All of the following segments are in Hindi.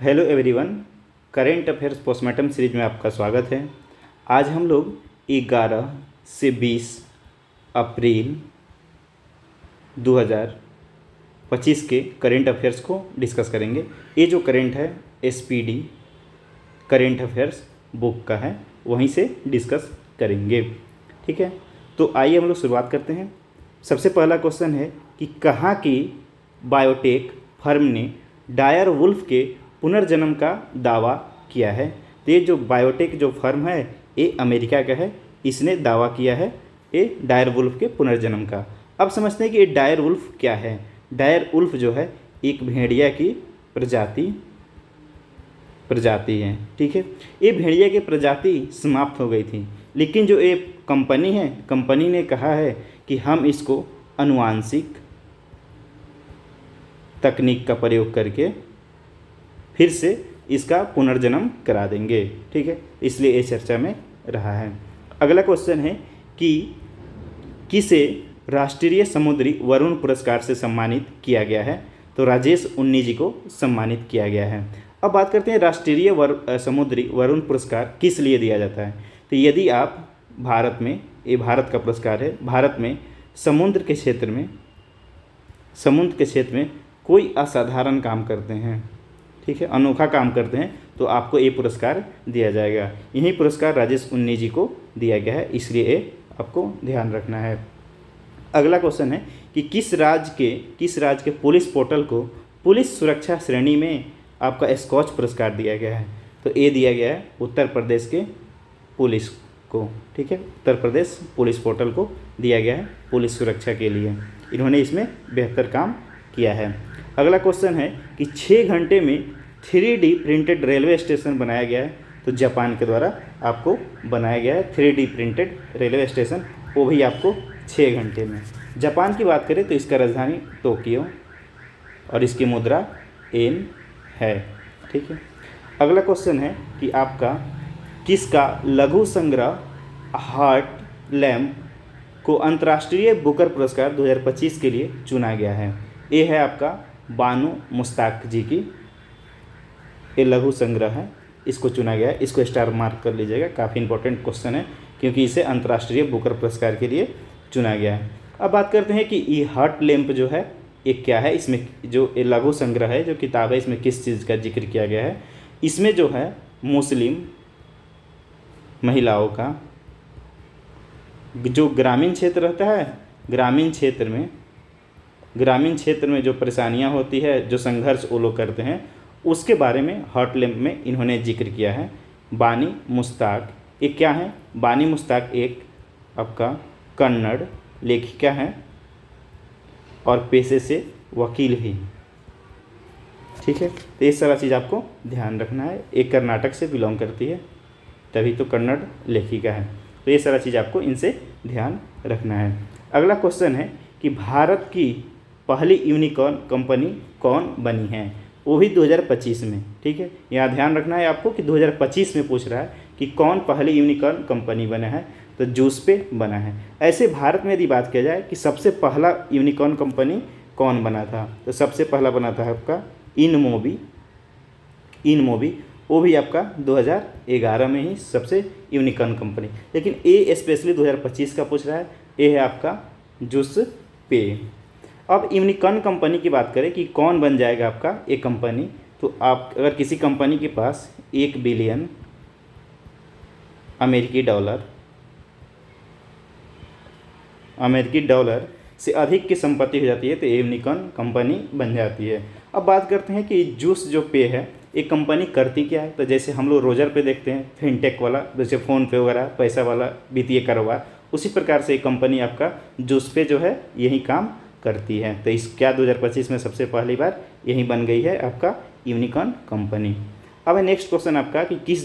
Hello everyone. Current affairs postmortem series में आपका स्वागत है। आज हम लोग 11 से 20 अप्रैल 2025 के करेंट अफेयर्स को डिस्कस करेंगे। ये जो करेंट है SPD करेंट अफेयर्स बुक का है, वहीं से डिस्कस करेंगे। ठीक है, तो आइए हम लोग शुरुआत करते हैं। सबसे पहला क्वेश्चन है कि कहाँ की बायोटेक फर्म ने डायर वुल्फ के पुनर्जन्म का दावा किया है। तो ये जो बायोटेक जो फर्म है ये अमेरिका का है, इसने दावा किया है ये डायर वुल्फ के पुनर्जन्म का। अब समझते हैं कि ये डायर वुल्फ क्या है। डायर वुल्फ जो है एक भेड़िया की प्रजाति है। ठीक है, ये भेड़िया की प्रजाति समाप्त हो गई थी, लेकिन जो ये कंपनी है, कंपनी ने कहा है कि हम इसको आनुवांशिक तकनीक का प्रयोग करके फिर से इसका पुनर्जन्म करा देंगे। ठीक है, इसलिए ये चर्चा में रहा है। अगला क्वेश्चन है कि किसे राष्ट्रीय समुद्री वरुण पुरस्कार से सम्मानित किया गया है। तो राजेश उन्नी जी को सम्मानित किया गया है। अब बात करते हैं राष्ट्रीय समुद्री वरुण पुरस्कार किस लिए दिया जाता है। तो यदि आप भारत में, ये भारत का पुरस्कार है, भारत में समुद्र के क्षेत्र में कोई असाधारण काम करते हैं, ठीक है, अनोखा काम करते हैं, तो आपको ये पुरस्कार दिया जाएगा। यही पुरस्कार राजेश उन्नी जी को दिया गया है, इसलिए ये आपको ध्यान रखना है। अगला क्वेश्चन है कि किस राज्य के पुलिस पोर्टल को पुलिस सुरक्षा श्रेणी में आपका स्कॉच पुरस्कार दिया गया है। तो ये दिया गया है उत्तर प्रदेश के पुलिस को। ठीक है, उत्तर प्रदेश पुलिस पोर्टल को दिया गया है पुलिस सुरक्षा के लिए, इन्होंने इसमें बेहतर काम किया है। अगला क्वेश्चन है कि 6 घंटे में 3D प्रिंटेड रेलवे स्टेशन बनाया गया है। तो जापान के द्वारा आपको बनाया गया है 3D प्रिंटेड रेलवे स्टेशन, वो भी आपको 6 घंटे में। जापान की बात करें तो इसका राजधानी टोक्यो और इसकी मुद्रा येन है। ठीक है, अगला क्वेश्चन है कि आपका किसका लघु संग्रह हार्ट लैम्प को अंतर्राष्ट्रीय बुकर पुरस्कार 2025 के लिए चुना गया है। ये है आपका बानो मुश्ताक जी की ये लघु संग्रह है, इसको चुना गया है। इसको स्टार मार्क कर लीजिएगा, काफ़ी इंपॉर्टेंट क्वेश्चन है क्योंकि इसे अंतर्राष्ट्रीय बुकर पुरस्कार के लिए चुना गया है। अब बात करते हैं कि ये हार्ट लैम्प जो है ये क्या है। इसमें जो ये लघु संग्रह है, जो किताब है, इसमें किस चीज़ का जिक्र किया गया है। इसमें जो है मुस्लिम महिलाओं का जो ग्रामीण क्षेत्र रहता है, ग्रामीण क्षेत्र में जो परेशानियां होती है, जो संघर्ष वो लोग करते हैं, उसके बारे में हार्ट लैम्प में इन्होंने जिक्र किया है। बानी मुश्ताक ये क्या है। बानी मुश्ताक एक आपका कन्नड़ लेखिका है और पेशे से वकील भी। ठीक है, तो ये सारा चीज़ आपको ध्यान रखना है। एक कर्नाटक से बिलोंग करती है, तभी तो कन्नड़ लेखिका है। तो ये सारा चीज़ आपको इनसे ध्यान रखना है। अगला क्वेश्चन है कि भारत की पहली यूनिकॉर्न कंपनी कौन बनी है, वो भी 2025 में। ठीक है, यहाँ ध्यान रखना है आपको कि 2025 में पूछ रहा है कि कौन पहली यूनिकॉर्न कंपनी बना है। तो जूसपे बना है। ऐसे भारत में यदि बात किया जाए कि सबसे पहला यूनिकॉर्न कंपनी कौन बना था, तो सबसे पहला बना था आपका इनमोबी, वो भी आपका 2011 में ही सबसे यूनिकॉर्न कंपनी। लेकिन ये स्पेशली 2025 का पूछ रहा है, ये है आपका जूसपे। अब यूनिकॉर्न कंपनी की बात करें कि कौन बन जाएगा आपका एक कंपनी, तो आप अगर किसी कंपनी के पास 1 बिलियन अमेरिकी डॉलर से अधिक की संपत्ति हो जाती है तो यूनिकॉर्न कंपनी बन जाती है। अब बात करते हैं कि जूस जो पे है एक कंपनी करती क्या है। तो जैसे हम लोग रोजर पे देखते हैं फिनटेक वाला, जैसे फ़ोन पे वगैरह पैसा वाला वित्तीय कारोबार, उसी प्रकार से एक कंपनी आपका जूस पे जो है यही काम करती है। तो इस 2025 में सबसे पहली बार यही बन गई है आपका यूनिकॉर्न कंपनी। अब नेक्स्ट क्वेश्चन आपका कि किस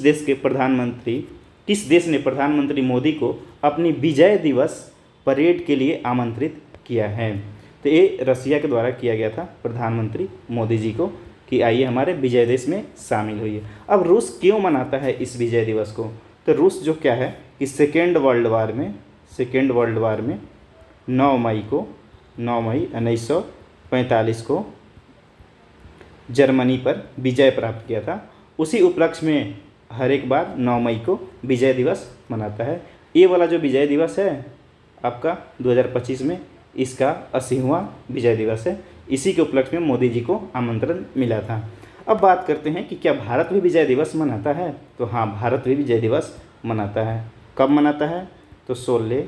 देश ने प्रधानमंत्री मोदी को अपनी विजय दिवस परेड के लिए आमंत्रित किया है। तो ये रसिया के द्वारा किया गया था प्रधानमंत्री मोदी जी को कि आइए हमारे विजय दिवस में शामिल होइए। अब रूस क्यों मनाता है इस विजय दिवस को। तो रूस जो क्या है कि सेकेंड वर्ल्ड वार में 9 मई 1945 को जर्मनी पर विजय प्राप्त किया था। उसी उपलक्ष्य में हर एक बार 9 मई को विजय दिवस मनाता है। ये वाला जो विजय दिवस है आपका 2025 में, इसका 80वां विजय दिवस है। इसी के उपलक्ष्य में मोदी जी को आमंत्रण मिला था। अब बात करते हैं कि क्या भारत भी विजय दिवस मनाता है। तो हाँ, भारत भी विजय दिवस मनाता है। कब मनाता है? तो 16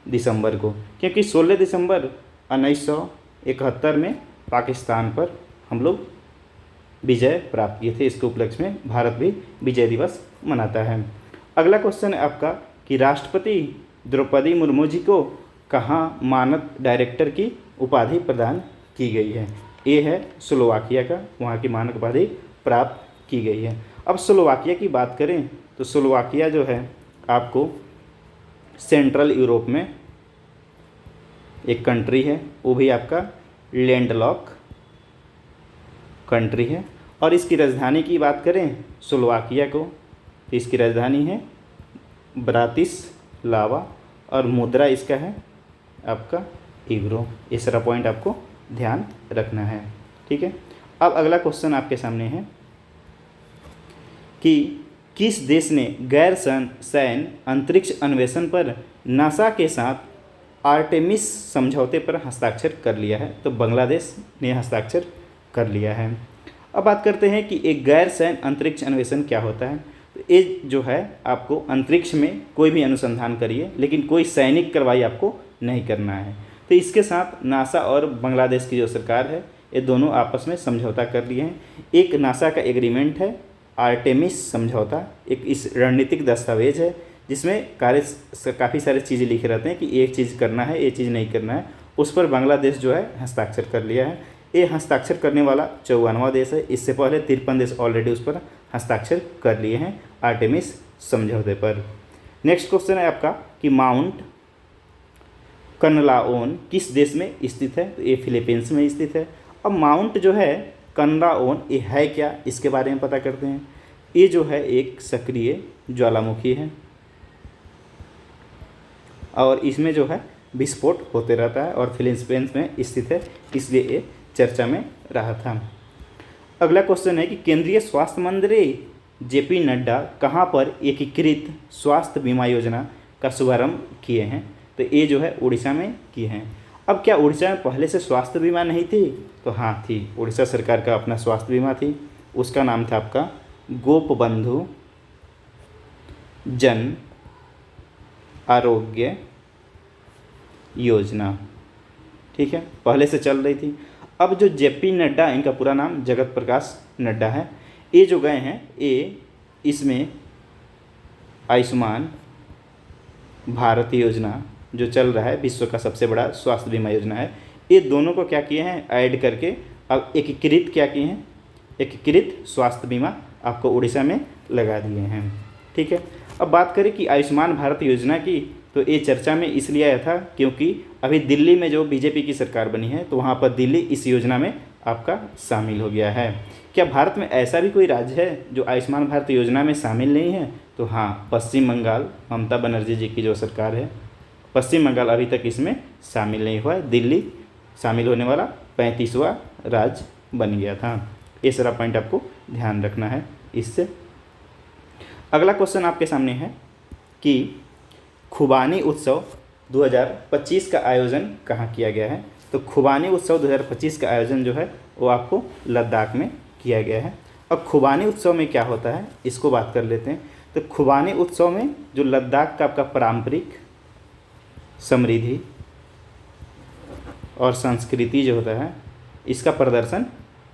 दिसंबर को, क्योंकि 16 दिसंबर 1971 में पाकिस्तान पर हम लोग विजय प्राप्त किए थे। इसके उपलक्ष्य में भारत भी विजय दिवस मनाता है। अगला क्वेश्चन है आपका कि राष्ट्रपति द्रौपदी मुर्मू जी को कहाँ मानद डायरेक्टर की उपाधि प्रदान की गई है? ये है स्लोवाकिया का, वहाँ की मानद उपाधि प्राप्त की गई है। अब स्लोवाकिया की बात करें तो स्लोवाकिया जो है आपको सेंट्रल यूरोप में एक कंट्री है, वो भी आपका लैंडलॉक कंट्री है। और इसकी राजधानी की बात करें स्लोवाकिया को, तो इसकी राजधानी है ब्रातिस्लावा और मुद्रा इसका है आपका यूरो। ये सारा पॉइंट आपको ध्यान रखना है, ठीक है। अब अगला क्वेश्चन आपके सामने है कि किस देश ने गैर सैन्य अंतरिक्ष अन्वेषण पर नासा के साथ आर्टेमिस समझौते पर हस्ताक्षर कर लिया है? तो बांग्लादेश ने हस्ताक्षर कर लिया है। अब बात करते हैं कि एक गैर सैन्य अंतरिक्ष अन्वेषण क्या होता है। तो ये जो है आपको अंतरिक्ष में कोई भी अनुसंधान करिए, लेकिन कोई सैनिक कार्रवाई आपको नहीं करना है। तो इसके साथ नासा और बांग्लादेश की जो सरकार है, ये दोनों आपस में समझौता कर लिए हैं। एक नासा का एग्रीमेंट है आर्टेमिस समझौता, एक इस रणनीतिक दस्तावेज है जिसमें काफ़ी सारे चीज़ें लिखे रहते हैं कि एक चीज़ करना है, ये चीज़ नहीं करना है। उस पर बांग्लादेश जो है हस्ताक्षर कर लिया है। ये हस्ताक्षर करने वाला 54वां देश है। इससे पहले 53 देश ऑलरेडी उस पर हस्ताक्षर कर लिए हैं आर्टेमिस समझौते पर। नेक्स्ट क्वेश्चन है आपका कि माउंट कनलाओन किस देश में स्थित है? तो ये फिलीपींस में स्थित है। अब माउंट जो है कनलाओन, ये है क्या, इसके बारे में पता करते हैं। ये जो है एक सक्रिय ज्वालामुखी है और इसमें जो है विस्फोट होते रहता है और फिलीपींस में स्थित है, इसलिए ये चर्चा में रहा था। अगला क्वेश्चन है कि केंद्रीय स्वास्थ्य मंत्री जेपी नड्डा कहाँ पर एकीकृत स्वास्थ्य बीमा योजना का शुभारंभ किए हैं? तो ये जो है उड़ीसा में किए हैं। अब क्या उड़ीसा में पहले से स्वास्थ्य बीमा नहीं थी? तो हाँ थी, उड़ीसा सरकार का अपना स्वास्थ्य बीमा थी। उसका नाम था आपका गोपबंधु जन आरोग्य योजना, ठीक है, पहले से चल रही थी। अब जो जेपी नड्डा, इनका पूरा नाम जगत प्रकाश नड्डा है, ये जो गए हैं, ये इसमें आयुष्मान भारत योजना जो चल रहा है, विश्व का सबसे बड़ा स्वास्थ्य बीमा योजना है, ये दोनों को क्या किए हैं, ऐड करके अब एकीकृत क्या किए हैं, एकीकृत स्वास्थ्य बीमा आपको उड़ीसा में लगा दिए हैं, ठीक है। अब बात करें कि आयुष्मान भारत योजना की, तो ये चर्चा में इसलिए आया था क्योंकि अभी दिल्ली में जो बीजेपी की सरकार बनी है, तो वहाँ पर दिल्ली इस योजना में आपका शामिल हो गया है। क्या भारत में ऐसा भी कोई राज्य है जो आयुष्मान भारत योजना में शामिल नहीं है? तो हाँ, पश्चिम बंगाल, ममता बनर्जी जी की जो सरकार है, पश्चिम बंगाल अभी तक इसमें शामिल नहीं हुआ है। दिल्ली शामिल होने वाला 35वां राज्य बन गया था। ये सारा पॉइंट आपको ध्यान रखना है इससे। अगला क्वेश्चन आपके सामने है कि खुबानी उत्सव 2025 का आयोजन कहाँ किया गया है? तो खुबानी उत्सव 2025 का आयोजन जो है वो आपको लद्दाख में किया गया है। अब खुबानी उत्सव में क्या होता है, इसको बात कर लेते हैं। तो खुबानी उत्सव में जो लद्दाख का आपका पारंपरिक समृद्धि और संस्कृति जो होता है, इसका प्रदर्शन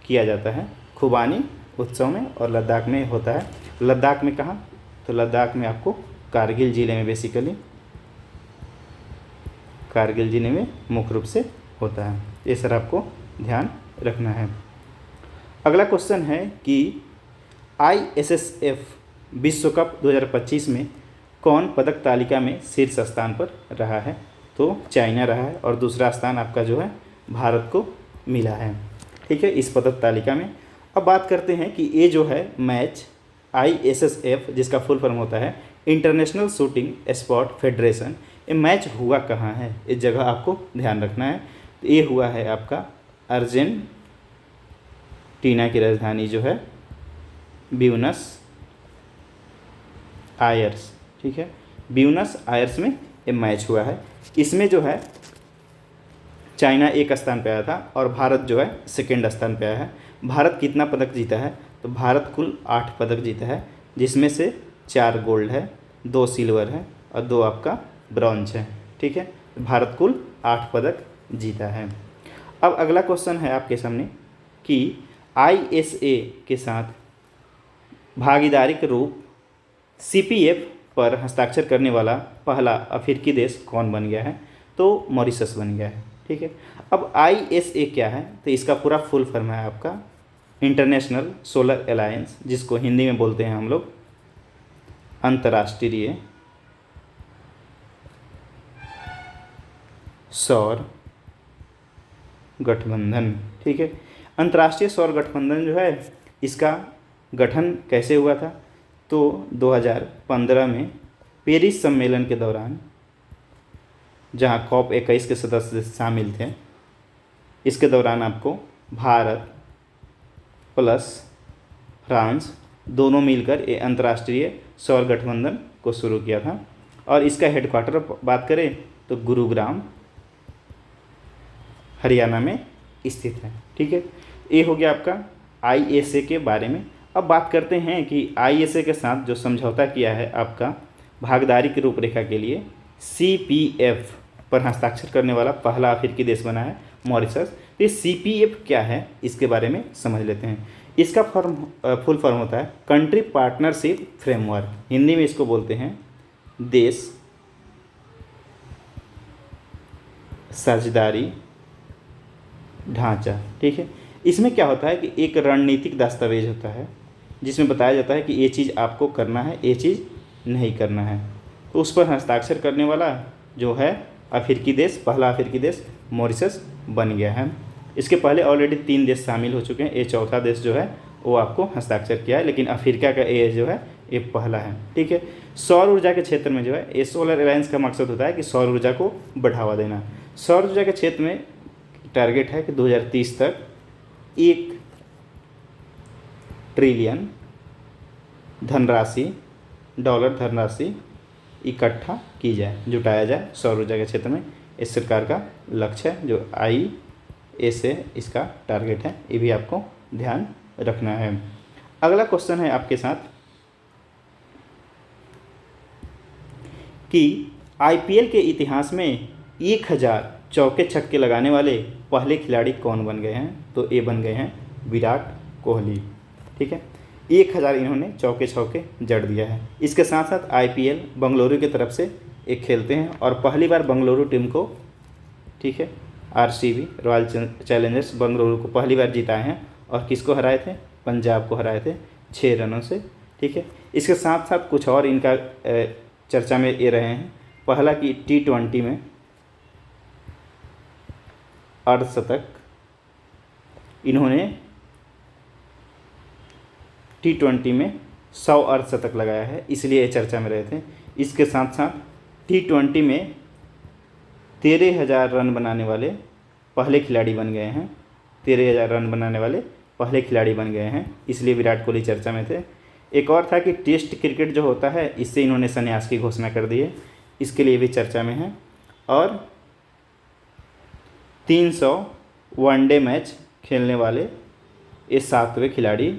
किया जाता है खुबानी उत्सव में, और लद्दाख में होता है। लद्दाख में कहाँ? तो लद्दाख में आपको कारगिल ज़िले में, बेसिकली कारगिल ज़िले में मुख्य रूप से होता है। ये सर आपको ध्यान रखना है। अगला क्वेश्चन है कि ISSF विश्व कप 2025 में कौन पदक तालिका में शीर्ष स्थान पर रहा है? तो चाइना रहा है, और दूसरा स्थान आपका जो है भारत को मिला है, ठीक है, इस पदक तालिका में। अब बात करते हैं कि ये जो है मैच ISSF, जिसका फुल फॉर्म होता है इंटरनेशनल शूटिंग स्पोर्ट फेडरेशन, ये मैच हुआ कहाँ है, इस जगह आपको ध्यान रखना है। तो ये हुआ है आपका टीना की राजधानी जो है ब्यूनस आयर्स, ठीक है। ब्यूनस आयर्स में ये मैच हुआ है। इसमें जो है चाइना एक स्थान पे आया था और भारत जो है सेकेंड स्थान पे आया है। भारत कितना पदक जीता है, तो भारत कुल 8 पदक जीता है, जिसमें से 4 गोल्ड है, 2 सिल्वर है और 2 आपका ब्रॉन्ज है, ठीक है। भारत कुल 8 पदक जीता है। अब अगला क्वेश्चन है आपके सामने कि ISA के साथ भागीदारी के रूप CPF पर हस्ताक्षर करने वाला पहला अफ्रीकी देश कौन बन गया है, तो मॉरिशस बन गया है, ठीक है। अब ISA क्या है, तो इसका पूरा फुल फॉर्म है आपका इंटरनेशनल सोलर अलायंस, जिसको हिंदी में बोलते हैं हम लोग अंतर्राष्ट्रीय सौर गठबंधन, ठीक है। अंतर्राष्ट्रीय सौर गठबंधन जो है इसका गठन कैसे हुआ था, तो 2015 में पेरिस सम्मेलन के दौरान, जहां COP21 के सदस्य शामिल थे, इसके दौरान आपको भारत प्लस फ्रांस दोनों मिलकर ये अंतर्राष्ट्रीय सौर गठबंधन को शुरू किया था। और इसका हेडक्वार्टर बात करें तो गुरुग्राम हरियाणा में स्थित है, ठीक है। ये हो गया आपका ISA के बारे में। अब बात करते हैं कि ISA के साथ जो समझौता किया है आपका भागीदारी की रूपरेखा के लिए CPF पर हस्ताक्षर करने वाला पहला अफ्रीकी देश बना है मॉरिशस। ये CPF क्या है इसके बारे में समझ लेते हैं। इसका फुल फॉर्म होता है कंट्री पार्टनरशिप फ्रेमवर्क, हिंदी में इसको बोलते हैं देश साझेदारी ढांचा, ठीक है। इसमें क्या होता है कि एक रणनीतिक दस्तावेज होता है जिसमें बताया जाता है कि ये चीज़ आपको करना है, ये चीज़ नहीं करना है, तो उस पर हस्ताक्षर करने वाला जो है अफ्रीकी देश, पहला अफ्रीकी देश मॉरिशस बन गया है। इसके पहले ऑलरेडी 3 देश शामिल हो चुके हैं, ये चौथा देश जो है वो आपको हस्ताक्षर किया है, लेकिन अफ्रीका का ये जो है ये पहला है, ठीक है। सौर ऊर्जा के क्षेत्र में जो है ये सोलर अलायंस का मकसद होता है कि सौर ऊर्जा को बढ़ावा देना। सौर ऊर्जा के क्षेत्र में टारगेट है कि 2030 तक 1 ट्रिलियन डॉलर धनराशि इकट्ठा की जाए, जुटाया जाए सौर ऊर्जा के क्षेत्र में। इस सरकार का लक्ष्य है, जो ISA इसका टारगेट है, ये भी आपको ध्यान रखना है। अगला क्वेश्चन है आपके साथ कि IPL के इतिहास में 1000 चौके छक्के लगाने वाले पहले खिलाड़ी कौन बन गए हैं, तो ये बन गए हैं विराट कोहली, ठीक है। 1000 इन्होंने चौके छक्के जड़ दिया है। इसके साथ साथ IPL बंगलुरु की तरफ से एक खेलते हैं और पहली बार बंगलुरु टीम को, ठीक है, RCB रॉयल चैलेंजर्स बंगलुरु को पहली बार जिताए हैं और किसको हराए थे, पंजाब को हराए थे 6 रनों से, ठीक है। इसके साथ साथ कुछ और इनका चर्चा में ये रहे हैं। पहला कि T20 में अर्धशतक, इन्होंने T20 में 100 अर्धशतक लगाया है, इसलिए ये चर्चा में रहे थे। इसके साथ साथ T20 में 13,000 रन बनाने वाले पहले खिलाड़ी बन गए हैं, 13,000 रन बनाने वाले पहले खिलाड़ी बन गए हैं, इसलिए विराट कोहली चर्चा में थे। एक और था कि टेस्ट क्रिकेट जो होता है इससे इन्होंने संन्यास की घोषणा कर दी है, इसके लिए भी चर्चा में है। और 300 वनडे मैच खेलने वाले ये 7वें खिलाड़ी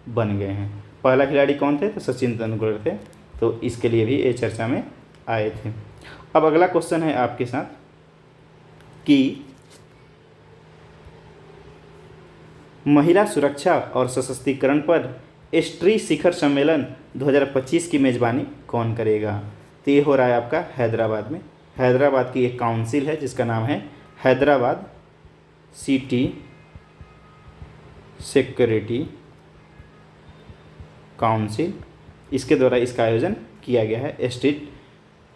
बन गए हैं। पहला खिलाड़ी कौन थे, तो सचिन तेंदुलकर थे, तो इसके लिए भी ये चर्चा में आए थे। अब अगला क्वेश्चन है आपके साथ कि महिला सुरक्षा और सशक्तिकरण पर स्त्री शिखर सम्मेलन 2025 की मेज़बानी कौन करेगा, तो ये हो रहा है आपका हैदराबाद में। हैदराबाद की एक काउंसिल है जिसका नाम है हैदराबाद सिटी सिक्योरिटी काउंसिल, इसके द्वारा इसका आयोजन किया गया है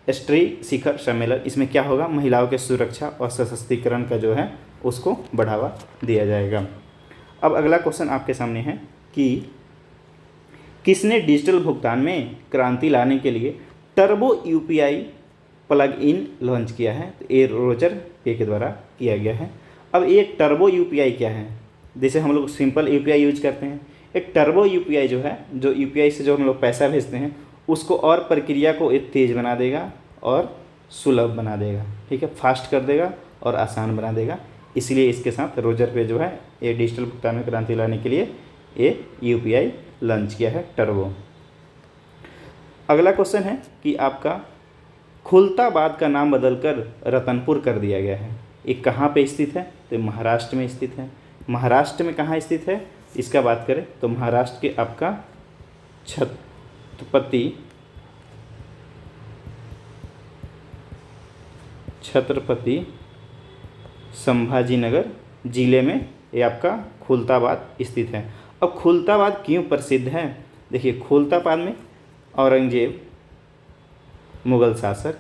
स्त्री शिखर सम्मेलन। इसमें क्या होगा, महिलाओं के सुरक्षा और सशक्तिकरण का जो है उसको बढ़ावा दिया जाएगा। अब अगला क्वेश्चन आपके सामने है कि किसने डिजिटल भुगतान में क्रांति लाने के लिए turbo UPI plug in launch किया है, तो ये रोजर पे के द्वारा किया गया है। अब ये टर्बो UPI क्या है, जैसे हम लोग सिंपल यूपीआई यूज करते हैं, एक टर्बो यूपीआई जो है, जो यूपीआई से जो हम लोग पैसा भेजते हैं उसको और प्रक्रिया को एक तेज़ बना देगा और सुलभ बना देगा, ठीक है, फास्ट कर देगा और आसान बना देगा। इसलिए इसके साथ रोजर पे जो है ये डिजिटल भुगतान में क्रांति लाने के लिए ये यूपीआई लॉन्च किया है, टर्बो। अगला क्वेश्चन है कि आपका खुलताबाद का नाम बदलकर रतनपुर कर दिया गया है, ये कहाँ पे स्थित है? तो महाराष्ट्र में स्थित है। महाराष्ट्र में कहाँ स्थित है इसका बात करें तो महाराष्ट्र के आपका छत्रपति संभाजीनगर जिले में ये आपका खुलताबाद स्थित है। अब खुलताबाद क्यों प्रसिद्ध है? देखिए, खुलताबाद में औरंगजेब मुग़ल शासक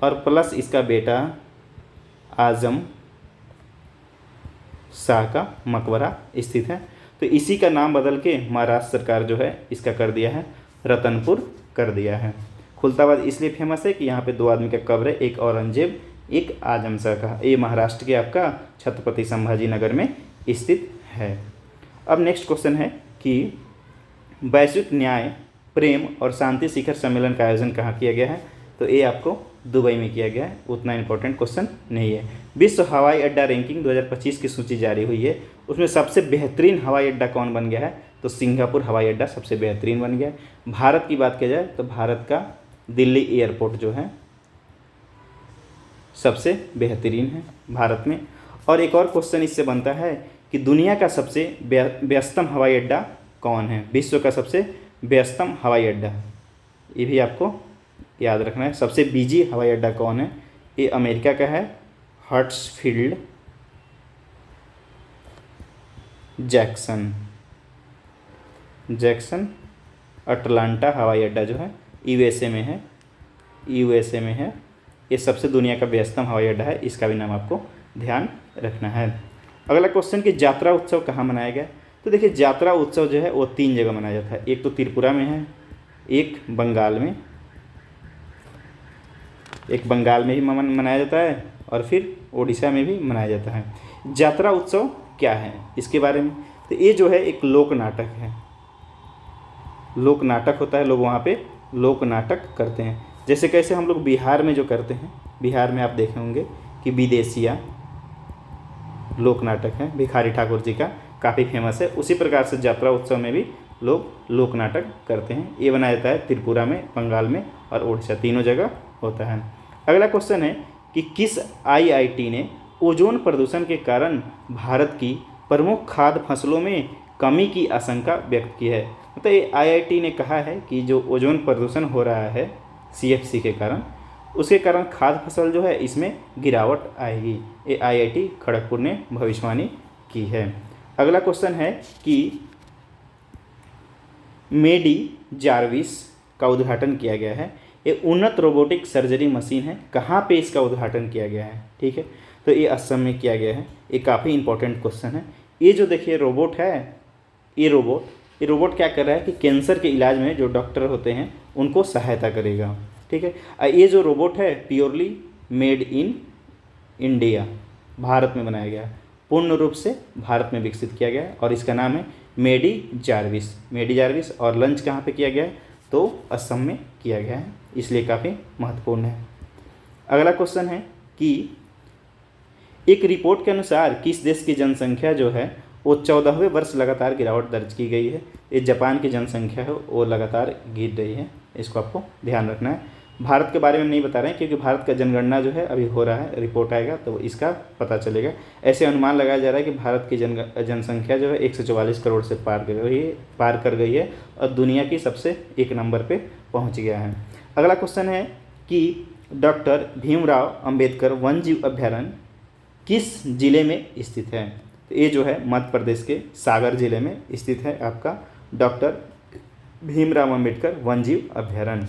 और प्लस इसका बेटा आज़म शाह का मकबरा स्थित है, तो इसी का नाम बदल के महाराष्ट्र सरकार जो है इसका कर दिया है, रतनपुर कर दिया है। खुलताबाद इसलिए फेमस है कि यहाँ पे 2 आदमी का कब्र है, एक औरंगजेब एक आज़म शाह का। ये महाराष्ट्र के आपका छत्रपति संभाजी नगर में स्थित है। अब नेक्स्ट क्वेश्चन है कि वैश्विक न्याय, प्रेम और शांति शिखर सम्मेलन का आयोजन कहाँ किया गया है? तो ये आपको दुबई में किया गया है, उतना इंपॉर्टेंट क्वेश्चन नहीं है। विश्व हवाई अड्डा रैंकिंग 2025 की सूची जारी हुई है, उसमें सबसे बेहतरीन हवाई अड्डा कौन बन गया है? तो सिंगापुर हवाई अड्डा सबसे बेहतरीन बन गया है। भारत की बात की जाए तो भारत का दिल्ली एयरपोर्ट जो है सबसे बेहतरीन है भारत में। और एक और क्वेश्चन इससे बनता है कि दुनिया का सबसे व्यस्तम हवाई अड्डा कौन है? विश्व का सबसे व्यस्तम हवाई अड्डा, ये भी आपको याद रखना है। सबसे बिजी हवाई अड्डा कौन है? ये अमेरिका का है, हर्ट्सफील्ड जैक्सन अटलांटा हवाई अड्डा जो है यूएसए में है। ये सबसे दुनिया का व्यस्तम हवाई अड्डा है, इसका भी नाम आपको ध्यान रखना है। अगला क्वेश्चन कि यात्रा उत्सव कहाँ मनाया गया? तो देखिए, यात्रा उत्सव जो है वो 3 जगह मनाया जाता है, एक तो त्रिपुरा में है, एक बंगाल में ही मनाया जाता है और फिर उड़ीसा में भी मनाया जाता है। यात्रा उत्सव क्या है इसके बारे में? तो ये जो है एक लोक नाटक है, लोक नाटक होता है, लोग वहाँ पे लोक नाटक करते हैं। जैसे कैसे हम लोग बिहार में जो करते हैं, बिहार में आप देखे होंगे कि विदेशिया लोक नाटक है, भिखारी ठाकुर जी का, काफ़ी फेमस है। उसी प्रकार से यात्रा उत्सव में भी लोग लोक नाटक करते हैं। ये बनाया जाता है त्रिपुरा में, बंगाल में और उड़ीसा, तीनों जगह होता है। अगला क्वेश्चन है कि किस आईआईटी ने ओजोन प्रदूषण के कारण भारत की प्रमुख खाद्य फसलों में कमी की आशंका व्यक्त की है? मतलब ये आईआईटी ने कहा है कि जो ओजोन प्रदूषण हो रहा है सीएफसी के कारण, उसके कारण खाद्य फसल जो है इसमें गिरावट आएगी। ये आईआईटी खड़गपुर ने भविष्यवाणी की है। अगला क्वेश्चन है कि मेडी जार्विस का उद्घाटन किया गया है, ये उन्नत रोबोटिक सर्जरी मशीन है, कहाँ पे इसका उद्घाटन किया गया है? ठीक है, तो ये असम में किया गया है। ये काफ़ी इंपॉर्टेंट क्वेश्चन है। ये जो देखिए रोबोट है, ये रोबोट क्या कर रहा है कि कैंसर के इलाज में जो डॉक्टर होते हैं उनको सहायता करेगा। ठीक है, ये जो रोबोट है purely made in India, Bharat में बनाया गया है, पूर्ण रूप से भारत में विकसित किया गया है और इसका नाम है मेडी जार्विस। और लंच कहाँ पे किया गया है? तो असम में किया गया है, इसलिए काफ़ी महत्वपूर्ण है। अगला क्वेश्चन है कि एक रिपोर्ट के अनुसार किस देश की जनसंख्या जो है वो 14वें वर्ष लगातार गिरावट दर्ज की गई है? ये जापान की जनसंख्या है वो लगातार गिर रही है, इसको आपको ध्यान रखना है। भारत के बारे में नहीं बता रहे हैं क्योंकि भारत का जनगणना जो है अभी हो रहा है, रिपोर्ट आएगा तो इसका पता चलेगा। ऐसे अनुमान लगाया जा रहा है कि भारत की जनसंख्या जो है 144 करोड़ से पार कर गई है और दुनिया की सबसे 1 नंबर पे पहुंच गया है। अगला क्वेश्चन है कि डॉक्टर भीमराव अंबेडकर वन्यजीव अभ्यारण्य किस जिले में स्थित है? तो ये जो है मध्य प्रदेश के सागर जिले में स्थित है आपका डॉक्टर भीमराव अंबेडकर वन्यजीव अभ्यारण्य।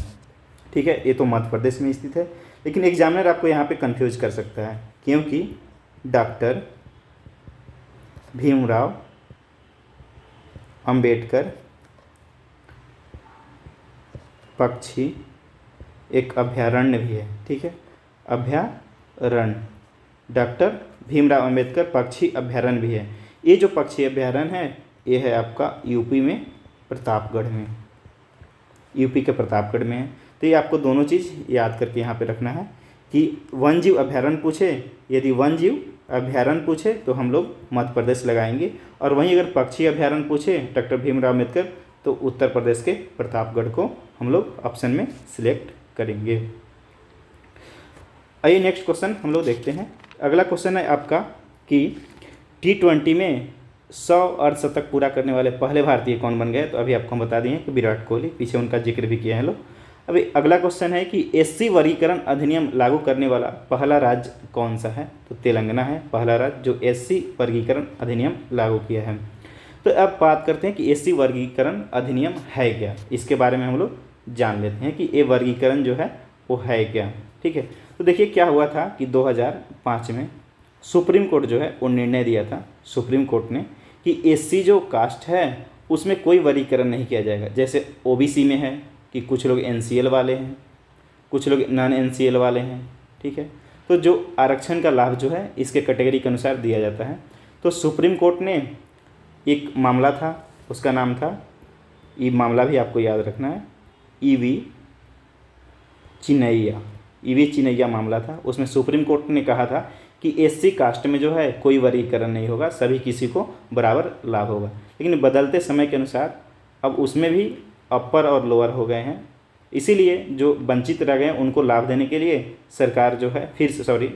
ठीक है, ये तो मध्य प्रदेश में स्थित है, लेकिन एग्जामिनर आपको यहाँ पे कंफ्यूज कर सकता है क्योंकि डॉक्टर भीमराव अंबेडकर पक्षी एक अभ्यारण्य भी है। ठीक है, अभ्यारण्य, डॉक्टर भीमराव अंबेडकर पक्षी अभ्यारण्य भी है। ये जो पक्षी अभ्यारण्य है ये है आपका यूपी में, प्रतापगढ़ में, यूपी के प्रतापगढ़ में है। तो ये आपको दोनों चीज़ याद करके यहाँ पे रखना है कि वन जीव अभ्यारण्य पूछे, यदि वन जीव अभ्यारण्य पूछे तो हम लोग मध्य प्रदेश लगाएंगे, और वहीं अगर पक्षी अभ्यारण्य पूछे डॉक्टर भीमराव अम्बेडकर तो उत्तर प्रदेश के प्रतापगढ़ को हम लोग ऑप्शन में सिलेक्ट करेंगे। आइए नेक्स्ट क्वेश्चन हम लोग देखते हैं। अगला क्वेश्चन है आपका कि T20 में 100 अर्धशतक पूरा करने वाले पहले भारतीय कौन बन गए। तो अभी आपको हम बता दिए कि विराट कोहली, पीछे उनका जिक्र भी किया है लोग। अभी अगला क्वेश्चन है कि SC वर्गीकरण अधिनियम लागू करने वाला पहला राज्य कौन सा है। तो तेलंगाना है पहला राज्य जो SC वर्गीकरण अधिनियम लागू किया है। तो अब बात करते हैं कि SC वर्गीकरण अधिनियम है क्या, इसके बारे में हम लोग जान लेते हैं कि ये वर्गीकरण जो है वो है क्या। ठीक है, तो देखिए क्या हुआ था कि 2005 में सुप्रीम कोर्ट जो है वो निर्णय दिया था, सुप्रीम कोर्ट ने, कि SC जो कास्ट है उसमें कोई वर्गीकरण नहीं किया जाएगा। जैसे OBC में है कि कुछ लोग NCL वाले हैं, कुछ लोग नॉन NCL वाले हैं। ठीक है, तो जो आरक्षण का लाभ जो है इसके कैटेगरी के अनुसार दिया जाता है। तो सुप्रीम कोर्ट ने एक मामला था, उसका नाम था, ये मामला भी आपको याद रखना है, EV चिनैया मामला था। उसमें सुप्रीम कोर्ट ने कहा था कि SC कास्ट में जो है कोई वर्गीकरण नहीं होगा, सभी किसी को बराबर लाभ होगा। लेकिन बदलते समय के अनुसार अब उसमें भी अपर और लोअर हो गए हैं, इसीलिए जो वंचित रह गए उनको लाभ देने के लिए सरकार जो है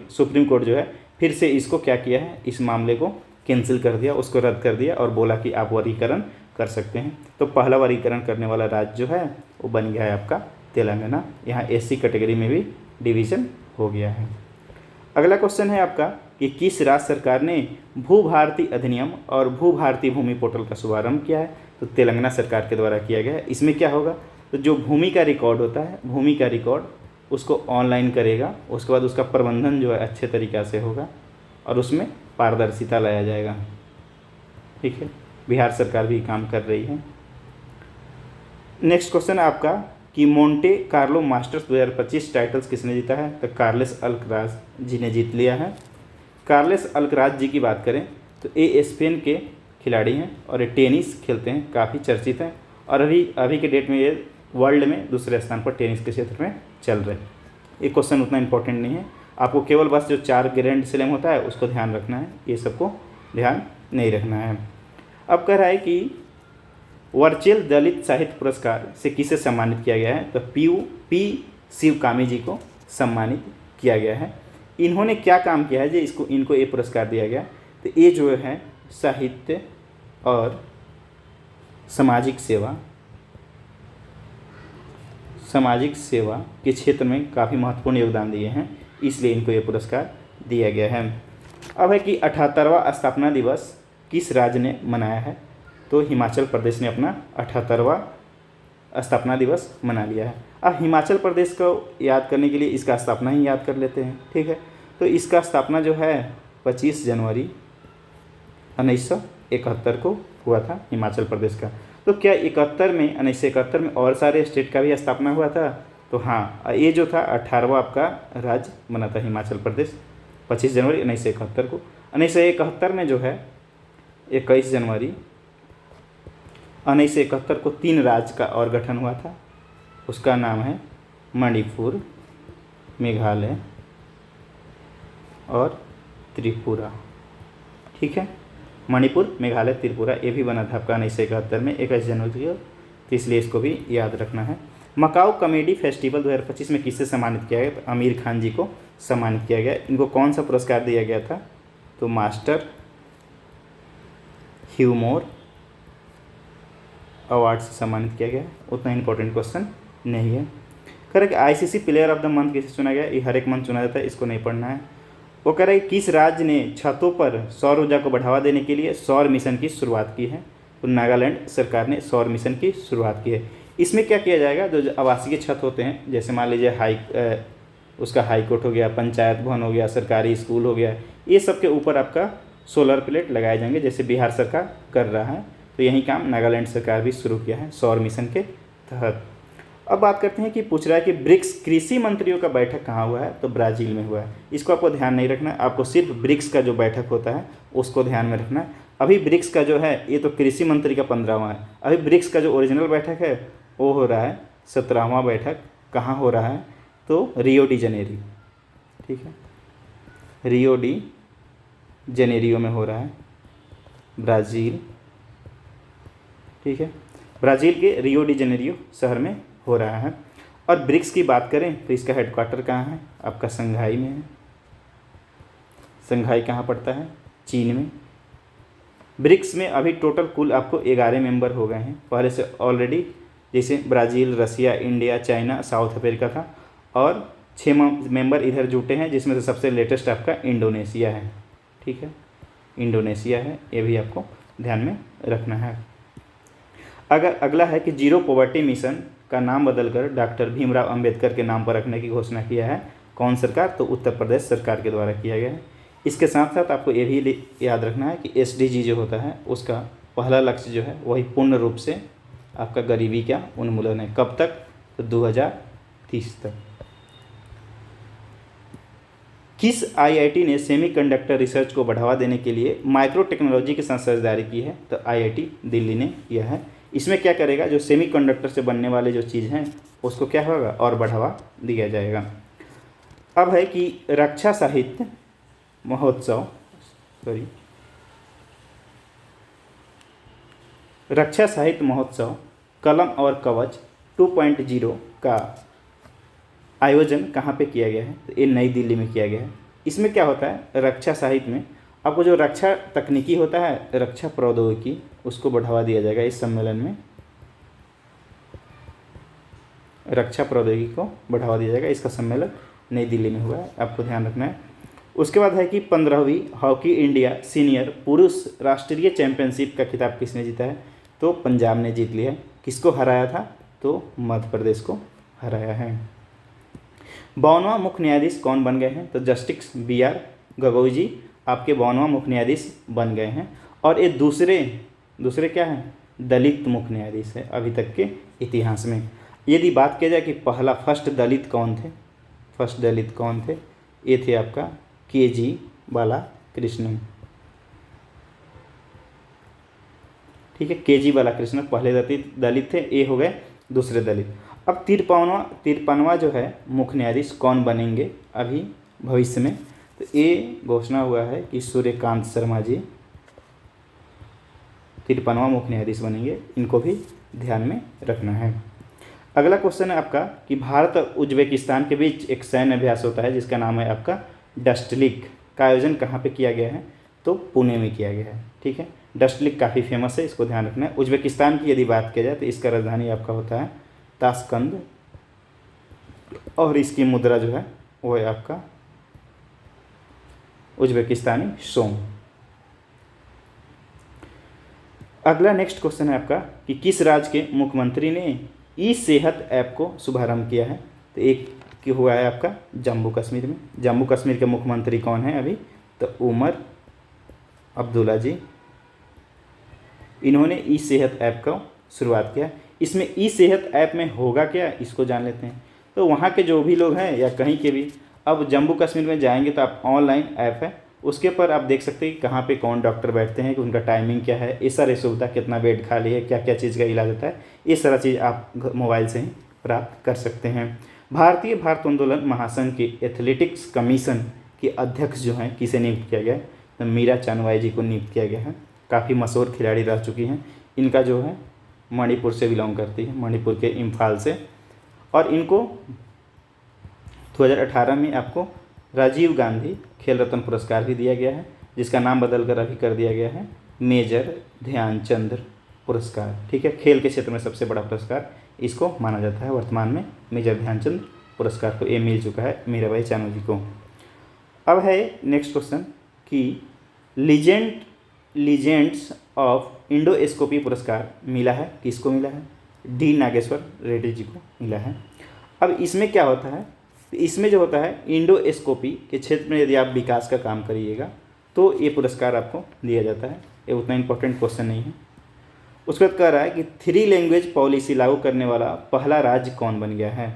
सुप्रीम कोर्ट जो है फिर से इसको क्या किया है, इस मामले को कैंसिल कर दिया, उसको रद्द कर दिया और बोला कि आप वर्गीकरण कर सकते हैं। तो पहला वर्गीकरण करने वाला राज्य जो है वो बन गया है आपका तेलंगाना। यहाँ SC कैटेगरी में भी डिवीज़न हो गया है। अगला क्वेश्चन है आपका कि किस राज्य सरकार ने भू भारती अधिनियम और भू भारती भूमि पोर्टल का शुभारंभ किया है। तो तेलंगाना सरकार के द्वारा किया गया है। इसमें क्या होगा, तो जो भूमि का रिकॉर्ड होता है, भूमि का रिकॉर्ड उसको ऑनलाइन करेगा, उसके बाद उसका प्रबंधन जो है अच्छे तरीक़ा से होगा और उसमें पारदर्शिता लाया जाएगा। ठीक है, बिहार सरकार भी काम कर रही है। नेक्स्ट क्वेश्चन है आपका कि मोंटे कार्लो मास्टर्स 2025 टाइटल्स किसने जीता है। तो कार्लेस अल्कराज जी ने जीत लिया है। कार्लेस अल्कराज जी की बात करें तो ये स्पेन के खिलाड़ी हैं और ये टेनिस खेलते हैं, काफ़ी चर्चित हैं और अभी के डेट में ये वर्ल्ड में दूसरे स्थान पर टेनिस के क्षेत्र में चल रहे हैं। ये क्वेश्चन उतना इंपॉर्टेंट नहीं है, आपको केवल बस जो 4 ग्रैंड स्लैम होता है उसको ध्यान रखना है, ये सबको ध्यान नहीं रखना है। अब कह रहा है कि वर्चुअल दलित साहित्य पुरस्कार से किसे सम्मानित किया गया है। तो P शिवकामी जी को सम्मानित किया गया है। इन्होंने क्या काम किया है जो इनको ये पुरस्कार दिया गया। तो ये जो है साहित्य और सामाजिक सेवा के क्षेत्र में काफ़ी महत्वपूर्ण योगदान दिए हैं, इसलिए इनको ये पुरस्कार दिया गया है। अब है कि 78वां स्थापना दिवस किस राज्य ने मनाया है। तो हिमाचल प्रदेश ने अपना 78वां स्थापना दिवस मना लिया है। अब हिमाचल प्रदेश को याद करने के लिए इसका स्थापना ही याद कर लेते हैं। ठीक है, तो इसका स्थापना जो है 25 जनवरी 1971 को हुआ था हिमाचल प्रदेश का। तो क्या 1971 में और सारे स्टेट का भी स्थापना हुआ था। तो हाँ, ये जो था 18वां आपका राज्य बना था हिमाचल प्रदेश 25 जनवरी 1971 को। 1971 में जो है 21 जनवरी 1971 को 3 राज्य का और गठन हुआ था, उसका नाम है मणिपुर, मेघालय और त्रिपुरा। ठीक है, मणिपुर, मेघालय, त्रिपुरा ये भी बना था आपका 1971 में 21 जनवरी को, तो इसलिए इसको भी याद रखना है। मकाऊ कॉमेडी फेस्टिवल 2025 में किससे सम्मानित किया गया। तो आमिर खान जी को सम्मानित किया गया। इनको कौन सा पुरस्कार दिया गया था। तो मास्टर ह्यूमर अवार्ड से सम्मानित किया गया। उतना इंपॉर्टेंट क्वेश्चन नहीं है। Correct, ICC player of the month किसे चुना गया। ये हर एक मंथ चुना जाता है, इसको नहीं पढ़ना है। वो कह रहा है किस राज्य ने छतों पर सौर ऊर्जा को बढ़ावा देने के लिए सौर मिशन की शुरुआत की है। तो नागालैंड सरकार ने सौर मिशन की शुरुआत की है। इसमें क्या किया जाएगा, जो आवासीय छत होते हैं, जैसे मान लीजिए उसका हाई कोर्ट हो गया, पंचायत भवन हो गया, सरकारी स्कूल हो गया, ये सब के ऊपर आपका सोलर प्लेट लगाए जाएंगे, जैसे बिहार सरकार कर रहा है। तो यही काम नागालैंड सरकार भी शुरू किया है सौर मिशन के तहत। अब बात करते हैं कि पूछ रहा है कि ब्रिक्स कृषि मंत्रियों का बैठक कहाँ हुआ है। तो ब्राज़ील में हुआ है। इसको आपको ध्यान नहीं रखना है, आपको सिर्फ ब्रिक्स का जो बैठक होता है उसको ध्यान में रखना है। अभी ब्रिक्स का जो है, ये तो कृषि मंत्री का 15वां है, अभी ब्रिक्स का जो ओरिजिनल बैठक है वो हो रहा है 17वां बैठक। कहाँ हो रहा है? तो रियो डी जनेरी, ठीक है, रियो डी जनेरियो में हो रहा है, ब्राज़ील, ठीक है, ब्राज़ील के रियो डी जनेरियो शहर में हो रहा है। और ब्रिक्स की बात करें तो इसका हेडक्वार्टर कहाँ है? आपका संघाई में है। संघाई कहाँ पड़ता है? चीन में। ब्रिक्स में अभी टोटल कुल आपको 11 मेंबर हो गए हैं, पहले से ऑलरेडी, जैसे ब्राज़ील, रसिया, इंडिया, चाइना, साउथ अफ्रीका था, और 6 मेंबर इधर जुटे हैं, जिसमें से सबसे लेटेस्ट आपका इंडोनेशिया है, ठीक है, इंडोनेशिया है, ये भी आपको ध्यान में रखना है। अगर अगला है कि जीरो पॉवर्टी मिशन का नाम बदलकर डॉक्टर भीमराव अंबेडकर के नाम पर रखने की घोषणा किया है। कौन सरकार? तो उत्तर प्रदेश सरकार के द्वारा किया गया है। इसके साथ साथ आपको ये भी याद रखना है कि SDG जो होता है उसका पहला लक्ष्य जो है वही पूर्ण रूप से आपका गरीबी का उन्मूलन है। कब तक? तो 2030 तक। किस IIT ने सेमीकंडक्टर रिसर्च को बढ़ावा देने के लिए माइक्रो टेक्नोलॉजी के साथ साझेदारी की है? तो IIT दिल्ली ने किया है। इसमें क्या करेगा? जो सेमीकंडक्टर से बनने वाले जो चीज़ हैं उसको क्या होगा? और बढ़ावा दिया जाएगा। अब है कि रक्षा साहित्य महोत्सव, रक्षा साहित्य महोत्सव कलम और कवच 2.0 का आयोजन कहाँ पे किया गया है? तो ये नई दिल्ली में किया गया है। इसमें क्या होता है? रक्षा साहित्य में आपको जो रक्षा तकनीकी होता है, रक्षा प्रौद्योगिकी, उसको बढ़ावा दिया जाएगा इस सम्मेलन में। रक्षा प्रौद्योगिकी को बढ़ावा दिया जाएगा, इसका सम्मेलन नई दिल्ली में हुआ है, आपको ध्यान रखना है। उसके बाद है कि 15वीं हॉकी इंडिया सीनियर पुरुष राष्ट्रीय चैंपियनशिप का खिताब किसने जीता है? तो पंजाब ने जीत लिया है। किसको हराया था? तो मध्य प्रदेश को हराया है। 52वां मुख्य न्यायाधीश कौन बन गए हैं? तो जस्टिस BR गगोई जी आपके 52वां मुख्य न्यायाधीश बन गए हैं। और ये दूसरे क्या हैं? दलित मुख्य न्यायाधीश है अभी तक के इतिहास में। यदि बात की जाए कि फर्स्ट दलित कौन थे? फर्स्ट दलित कौन थे? ये थे आपका KG बालाकृष्णन, ठीक है, KG बालाकृष्णन पहले दलित थे, ये हो गए दूसरे दलित। अब 53वां जो है मुख्य न्यायाधीश कौन बनेंगे अभी भविष्य में? तो ये घोषणा हुआ है कि सूर्यकांत शर्मा जी 53वां मुख्य न्यायाधीश बनेंगे, इनको भी ध्यान में रखना है। अगला क्वेश्चन है आपका कि भारत और उज्बेकिस्तान के बीच एक सैन्य अभ्यास होता है जिसका नाम है आपका डस्टलिक, का आयोजन कहाँ पे किया गया है? तो पुणे में किया गया है, ठीक है। डस्टलिक काफ़ी फेमस है, इसको ध्यान रखना है। उज्बेकिस्तान की यदि बात की जाए तो इसका राजधानी आपका होता है ताशकंद, और इसकी मुद्रा जो है वो है आपका उज्बेकिस्तानी सोम। अगला नेक्स्ट क्वेश्चन है आपका कि किस राज्य के मुख्यमंत्री ने ई-सेहत ऐप को शुभारंभ किया है? तो एक की हुआ है आपका जम्मू कश्मीर में। जम्मू कश्मीर के मुख्यमंत्री कौन है अभी? तो उमर अब्दुल्ला जी, इन्होंने ई-सेहत ऐप का शुरुआत किया। इसमें ई-सेहत ऐप में होगा क्या, इसको जान लेते हैं। तो वहाँ के जो भी लोग हैं या कहीं के भी, अब जम्मू कश्मीर में जाएंगे तो आप ऑनलाइन ऐप है, उसके पर आप देख सकते हैं कि कहाँ पे कौन डॉक्टर बैठते हैं, कि उनका टाइमिंग क्या है, ये सारी सुविधा, कितना बेड खाली है, क्या क्या चीज़ का इलाज होता है, ये सारा चीज़ आप मोबाइल से ही प्राप्त कर सकते हैं। भारतीय भारतोंदोलन महासंघ की एथलेटिक्स कमीशन के अध्यक्ष जो हैं किसे नियुक्त किया गया है? तो मीरा चानवाई जी को नियुक्त किया गया है। काफ़ी मशहूर खिलाड़ी रह चुकी हैं। इनका जो है मणिपुर से बिलोंग करती है, मणिपुर के इम्फाल से। और इनको 2018 में आपको राजीव गांधी खेल रत्न पुरस्कार भी दिया गया है, जिसका नाम बदलकर अभी कर दिया गया है मेजर ध्यानचंद पुरस्कार, ठीक है। खेल के क्षेत्र में सबसे बड़ा पुरस्कार इसको माना जाता है वर्तमान में। मेजर ध्यानचंद पुरस्कार को ये मिल चुका है मीराबाई चानू जी को। अब है नेक्स्ट क्वेश्चन कि लीजेंड्स ऑफ इंडोस्कोपी पुरस्कार मिला है, किसको मिला है? डी नागेश्वर रेड्डी जी को मिला है। अब इसमें क्या होता है? तो इसमें जो होता है इंडोस्कोपी के क्षेत्र में यदि आप विकास का काम करिएगा तो ये पुरस्कार आपको दिया जाता है। ये उतना इंपॉर्टेंट क्वेश्चन नहीं है। उसके बाद कह रहा है कि 3 लैंग्वेज पॉलिसी लागू करने वाला पहला राज्य कौन बन गया है?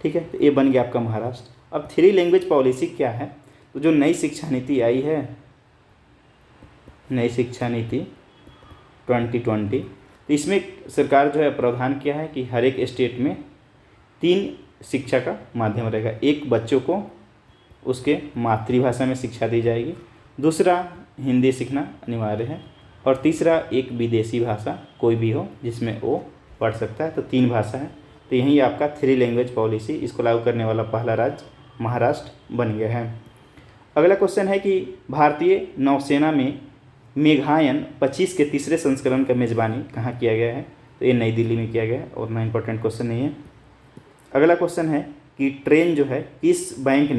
ठीक है, तो ये बन गया आपका महाराष्ट्र। अब 3 लैंग्वेज पॉलिसी क्या है? तो जो नई शिक्षा नीति आई है नई शिक्षा नीति 2020। तो इसमें सरकार जो है प्रावधान किया है कि हर एक स्टेट में 3 शिक्षा का माध्यम रहेगा। एक, बच्चों को उसके मातृभाषा में शिक्षा दी जाएगी। दूसरा, हिंदी सीखना अनिवार्य है। और तीसरा, एक विदेशी भाषा कोई भी हो जिसमें वो पढ़ सकता है। तो 3 भाषा है। तो यही आपका 3 लैंग्वेज पॉलिसी, इसको लागू करने वाला पहला राज्य महाराष्ट्र बन गया है। अगला क्वेश्चन है कि भारतीय नौसेना में मेघायन 25 के तीसरे संस्करण का मेज़बानी कहाँ किया गया है? तो ये नई दिल्ली में किया गया है और ना इम्पोर्टेंट क्वेश्चन नहीं है। अगला क्वेश्चन है कि ट्रेन जो है किस बैंक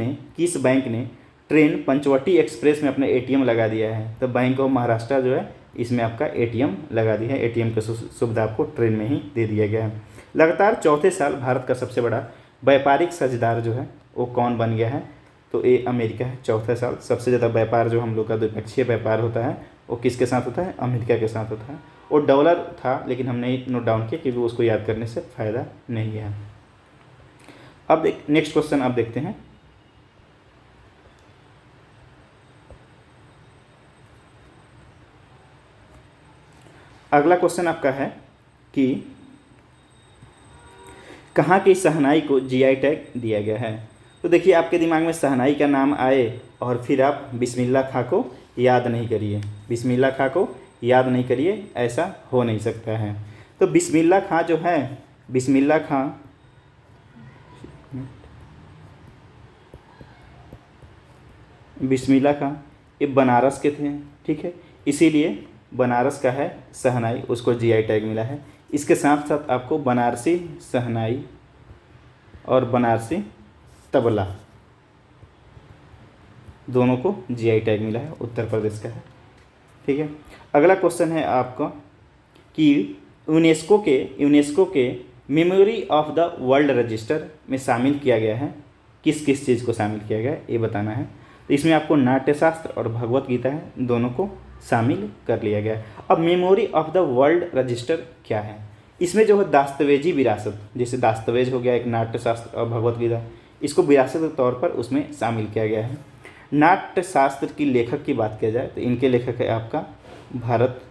ने ट्रेन पंचवटी एक्सप्रेस में अपना एटीएम लगा दिया है? तो बैंक ऑफ महाराष्ट्र जो है इसमें आपका एटीएम लगा दिया है। एटीएम की सुविधा आपको ट्रेन में ही दे दिया गया है। लगातार चौथे साल भारत का सबसे बड़ा व्यापारिक साझेदार जो है वो कौन बन गया है? तो ये अमेरिका है। चौथे साल सबसे ज़्यादा व्यापार जो हम लोग का द्विपक्षीय व्यापार होता है वो किसके साथ होता है? अमेरिका के साथ होता है। और डॉलर था लेकिन हमने नोट डाउन किया क्योंकि उसको याद करने से फ़ायदा नहीं है। अब नेक्स्ट क्वेश्चन आप देखते हैं। अगला क्वेश्चन आपका है कि कहाँ की शहनाई को जीआई टैग दिया गया है? तो देखिए, आपके दिमाग में शहनाई का नाम आए और फिर आप बिस्मिल्लाह खां को याद नहीं करिए। बिस्मिल्लाह खां को याद नहीं करिए, ऐसा हो नहीं सकता है। तो बिस्मिल्लाह खां जो है, बिस्मिल्लाह खां ये बनारस के थे, ठीक है। इसीलिए बनारस का है शहनाई, उसको जीआई टैग मिला है। इसके साथ साथ आपको बनारसी शहनाई और बनारसी तबला दोनों को जीआई टैग मिला है, उत्तर प्रदेश का है, ठीक है। अगला क्वेश्चन है आपका कि यूनेस्को के memory of the world register में शामिल किया गया है, किस किस चीज़ को शामिल किया गया है ये बताना है। तो इसमें आपको नाट्यशास्त्र और भगवत गीता है, दोनों को शामिल कर लिया गया है। अब memory of the world register क्या है? इसमें जो है दास्तावेजी विरासत, जैसे दास्तावेज हो गया एक नाट्यशास्त्र और भगवत गीता, इसको विरासत के तौर पर उसमें शामिल किया गया है। नाट्यशास्त्र की लेखक की बात किया जाए तो इनके लेखक है आपका भरत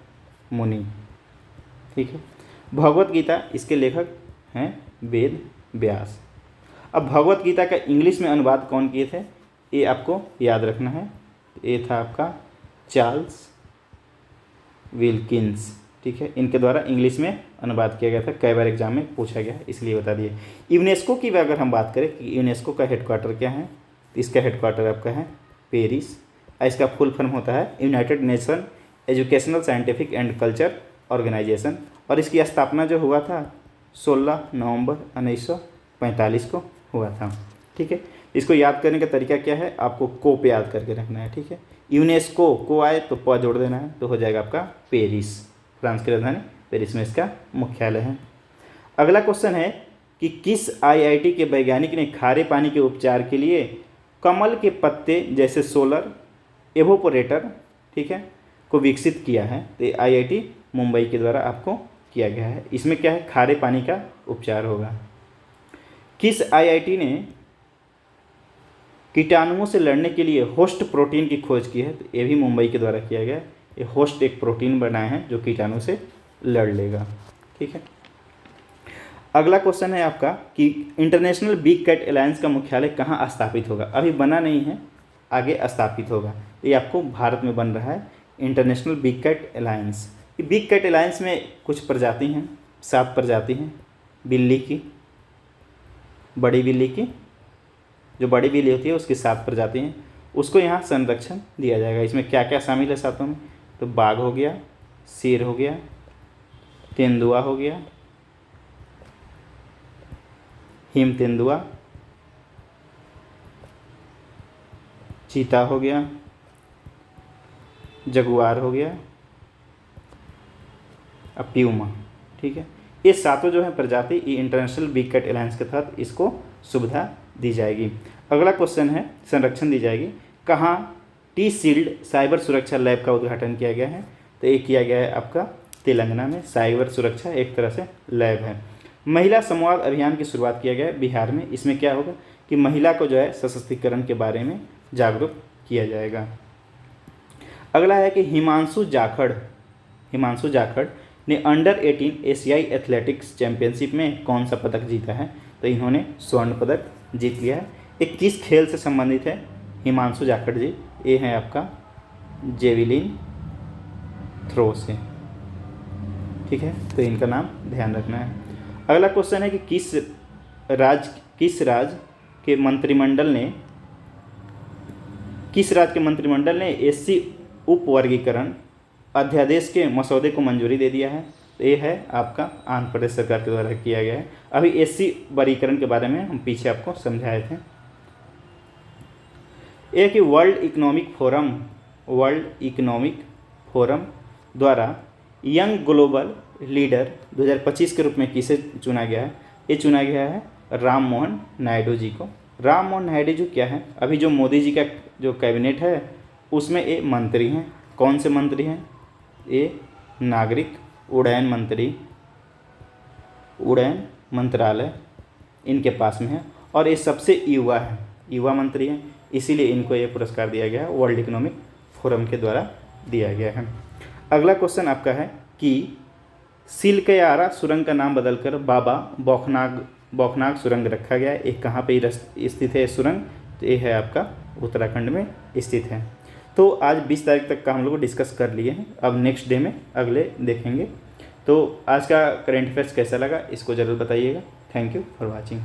मुनि, ठीक है। भगवत गीता इसके लेखक हैं वेद व्यास। अब भगवत गीता का इंग्लिश में अनुवाद कौन किए थे ये आपको याद रखना है। ये था आपका चार्ल्स विल्किंस, ठीक है। इनके द्वारा इंग्लिश में अनुवाद किया गया था, कई बार एग्जाम में पूछा गया है इसलिए बता दिए। यूनेस्को की अगर हम बात करें कि यूनेस्को का हेडक्वार्टर क्या है, तो इसका हेडक्वार्टर आपका है पेरिस। इसका फुल फॉर्म होता है United Nation Educational Scientific and Culture Organisation. और इसकी स्थापना जो हुआ था 16 नवंबर 1945 को हुआ था, ठीक है। इसको याद करने का तरीका क्या है, आपको को पे याद करके रखना है, ठीक है। यूनेस्को को आए तो प जोड़ देना है, तो हो जाएगा आपका पेरिस। फ्रांस की राजधानी पेरिस में इसका मुख्यालय है। अगला क्वेश्चन है कि किस आईआईटी के वैज्ञानिक ने खारे पानी के उपचार के लिए कमल के पत्ते जैसे सोलर एवोपोरेटर, ठीक है, को विकसित किया है? तो आईआईटी मुंबई के द्वारा आपको किया गया है। इसमें क्या है, खारे पानी का उपचार होगा। किस आईआईटी ने कीटाणुओं से लड़ने के लिए होस्ट प्रोटीन की खोज की है? तो ये भी मुंबई के द्वारा किया गया है। ये होस्ट एक प्रोटीन बनाए हैं जो कीटाणु से लड़ लेगा, ठीक है। अगला क्वेश्चन है आपका कि इंटरनेशनल बिग कैट अलायंस का मुख्यालय कहाँ स्थापित होगा? अभी बना नहीं है, आगे स्थापित होगा। ये आपको भारत में बन रहा है International Big Cat Alliance. Big Cat Alliance में कुछ प्रजाति हैं, 7 प्रजाति हैं बिल्ली की, बड़ी बिल्ली की, जो बड़ी बिल्ली होती है उसकी 7 प्रजाति हैं, उसको यहाँ संरक्षण दिया जाएगा। इसमें क्या क्या शामिल है सातों में? तो बाघ हो गया, शेर हो गया, तेंदुआ हो गया, हिम तेंदुआ, चीता हो गया, जगुआर हो गया, प्यूमा, ठीक है। ये सातों जो है प्रजाति ये इंटरनेशनल बिग कैट अलायंस के तहत इसको सुविधा दी जाएगी। अगला क्वेश्चन है संरक्षण दी जाएगी कहाँ? टी शील्ड साइबर सुरक्षा लैब का उद्घाटन किया गया है? तो ये किया गया है आपका तेलंगाना में। साइबर सुरक्षा एक तरह से लैब है। महिला संवाद अभियान की शुरुआत किया गया है बिहार में। इसमें क्या होगा कि महिला को जो है सशक्तिकरण के बारे में जागरूक किया जाएगा। अगला है कि हिमांशु जाखड़ ने अंडर 18 एशियाई एथलेटिक्स चैंपियनशिप में कौन सा पदक जीता है? तो इन्होंने स्वर्ण पदक जीत लिया है। ये किस खेल से संबंधित है हिमांशु जाखड़ जी? ये है आपका जेवलिन थ्रो से, ठीक है, तो इनका नाम ध्यान रखना है। अगला क्वेश्चन है कि किस राज्य के मंत्रिमंडल ने एससी उपवर्गीकरण अध्यादेश के मसौदे को मंजूरी दे दिया है? तो ये है आपका आंध्र प्रदेश सरकार के द्वारा किया गया है। अभी एससी वर्गीकरण के बारे में हम पीछे आपको समझाए थे। एक कि वर्ल्ड इकोनॉमिक फोरम द्वारा यंग ग्लोबल लीडर 2025 के रूप में किसे चुना गया है? ये चुना गया है राम मोहन नायडू जी को। राम मोहन नायडू जी क्या है? अभी जो मोदी जी का जो कैबिनेट है उसमें ये मंत्री हैं। कौन से मंत्री हैं? ये नागरिक उड्डयन मंत्रालय इनके पास में है, और ये सबसे युवा मंत्री हैं, इसीलिए इनको ये पुरस्कार दिया गया है, वर्ल्ड इकोनॉमिक फोरम के द्वारा दिया गया है। अगला क्वेश्चन आपका है कि सिलकयारा सुरंग का नाम बदलकर बाबा बौखनाग सुरंग रखा गया है। ये कहाँ पे स्थित है सुरंग? तो ये है आपका उत्तराखंड में स्थित है। तो आज 20 तारीख तक का हम लोग डिस्कस कर लिए हैं। अब नेक्स्ट डे में अगले देखेंगे। तो आज का करेंट अफेयर्स कैसा लगा इसको ज़रूर बताइएगा। Thank you for watching.